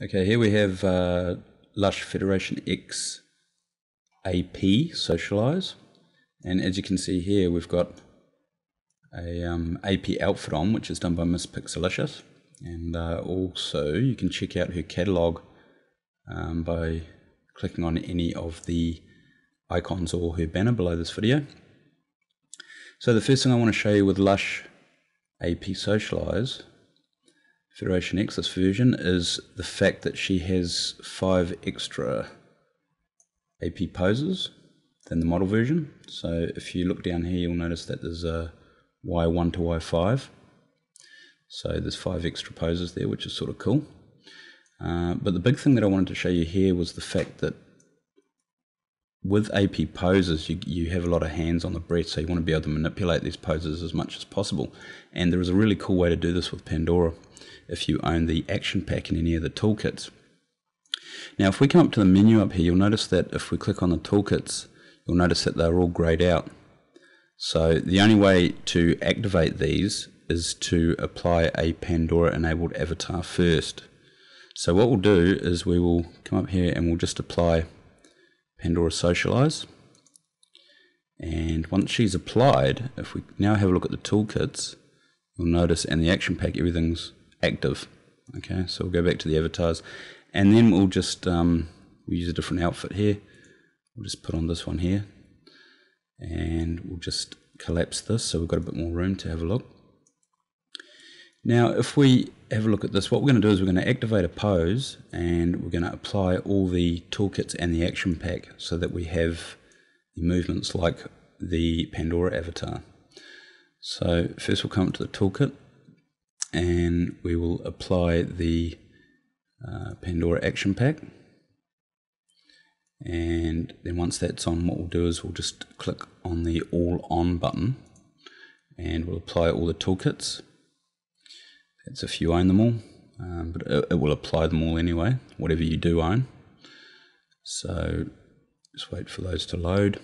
Okay, here we have Lush FederationX AP Socialize, and as you can see here we've got a AP outfit on, which is done by Miss Pixelicious, and also you can check out her catalogue by clicking on any of the icons or her banner below this video. So the first thing I want to show you with Lush AP Socialize FederationX, this version, is the fact that she has 5 extra AP poses than the model version. So if you look down here, you'll notice that there's a Y1 to Y5. So there's 5 extra poses there, which is sort of cool. But the big thing that I wanted to show you here was the fact that with AP poses, you have a lot of hands on the breath, so you want to be able to manipulate these poses as much as possible. And there is a really cool way to do this with Pandora if you own the action pack in any of the toolkits. Now if we come up to the menu up here, you'll notice that if we click on the toolkits, you'll notice that they're all grayed out. So the only way to activate these is to apply a Pandora enabled avatar first. So what we'll do is we will come up here and we'll just apply Pandora Socialize, and once she's applied, if we now have a look at the toolkits, you'll notice in the action pack everything's active. Okay, so we'll go back to the avatars, and then we'll just we'll use a different outfit here. We'll just put on this one here, and we'll just collapse this so we've got a bit more room to have a look. Now if we have a look at this, what we're going to do is we're going to activate a pose, and we're going to apply all the toolkits and the action pack so that we have the movements like the Pandora avatar. So first we'll come up to the toolkit and we will apply the Pandora action pack, and then once that's on, what we'll do is we'll just click on the all on button and we'll apply all the toolkits. That's if you own them all, but it will apply them all anyway, whatever you do own. So just wait for those to load.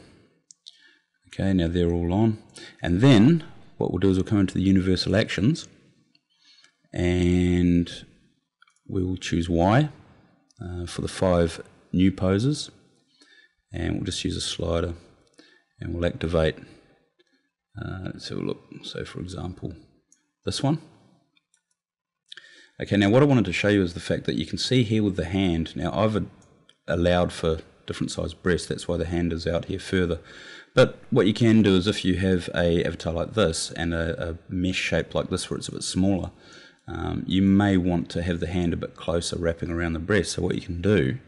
Okay, now they're all on. And then what we'll do is we'll come into the universal actions and we will choose Y for the 5 new poses, and we'll just use a slider and we'll activate, let's have a look, so for example this one. Okay, now what I wanted to show you is the fact that you can see here with the hand, now I've allowed for different size breasts, that's why the hand is out here further. But what you can do is if you have a avatar like this and a mesh shape like this where it's a bit smaller, you may want to have the hand a bit closer wrapping around the breast. So what you can do,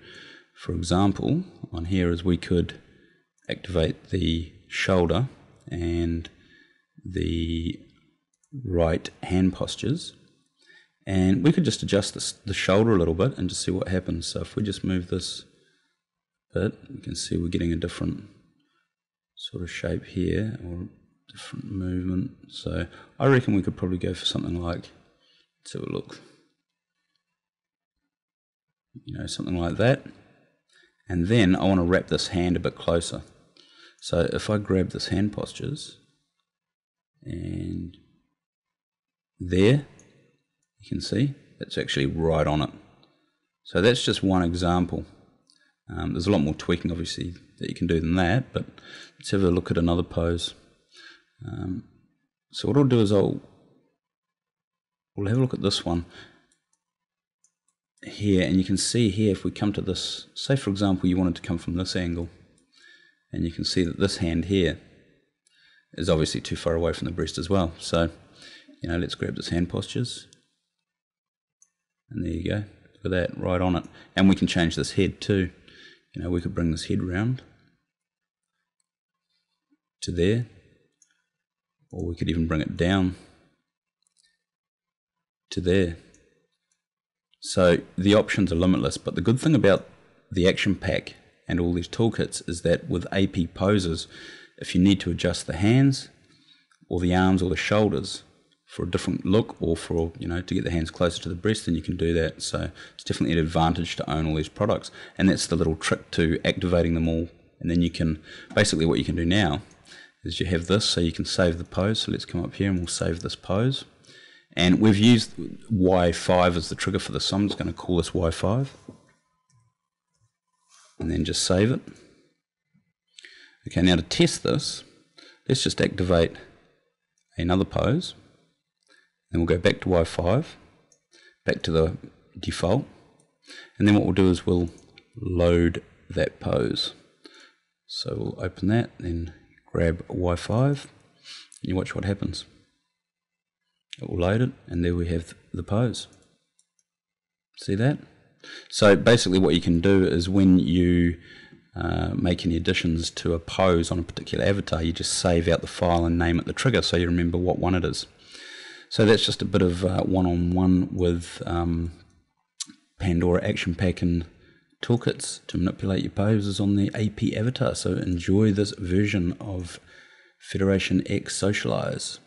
for example, on here is we could activate the shoulder and the right hand postures, and we could just adjust the shoulder a little bit and just see what happens. So if we just move this bit, you can see we're getting a different sort of shape here, or different movement. So I reckon we could probably go for something like, let's have a look, you know, something like that. And then I want to wrap this hand a bit closer. So if I grab this hand postures, and there, you can see that's actually right on it. So that's just one example. There's a lot more tweaking obviously that you can do than that, but let's have a look at another pose. So what I'll do is we'll have a look at this one here, and you can see here if we come to this, say for example you wanted to come from this angle, and you can see that this hand here is obviously too far away from the breast as well. So, you know, let's grab this hand postures, and there you go, look at that, right on it. And we can change this head too. You know, we could bring this head round to there, or we could even bring it down to there. So the options are limitless, but the good thing about the action pack and all these toolkits is that with AP poses, if you need to adjust the hands or the arms or the shoulders for a different look, or for, you know, to get the hands closer to the breast, then you can do that. So it's definitely an advantage to own all these products, and that's the little trick to activating them all. And then you can, basically what you can do now is you have this, so you can save the pose. So let's come up here and we'll save this pose, And we've used Y5 as the trigger for this, so I'm just going to call this Y5 and then just save it. Okay, now to test this, let's just activate another pose, and we'll go back to Y5, back to the default, and then what we'll do is we'll load that pose. So we'll open that, then grab Y5, and you watch what happens. It will load it, and there we have the pose. See that? So basically what you can do is when you make any additions to a pose on a particular avatar, you just save out the file and name it the trigger so you remember what one it is. So that's just a bit of one-on-one with Pandora Action Pack and Toolkits to manipulate your poses on the AP avatar. So enjoy this version of FederationX Socialize.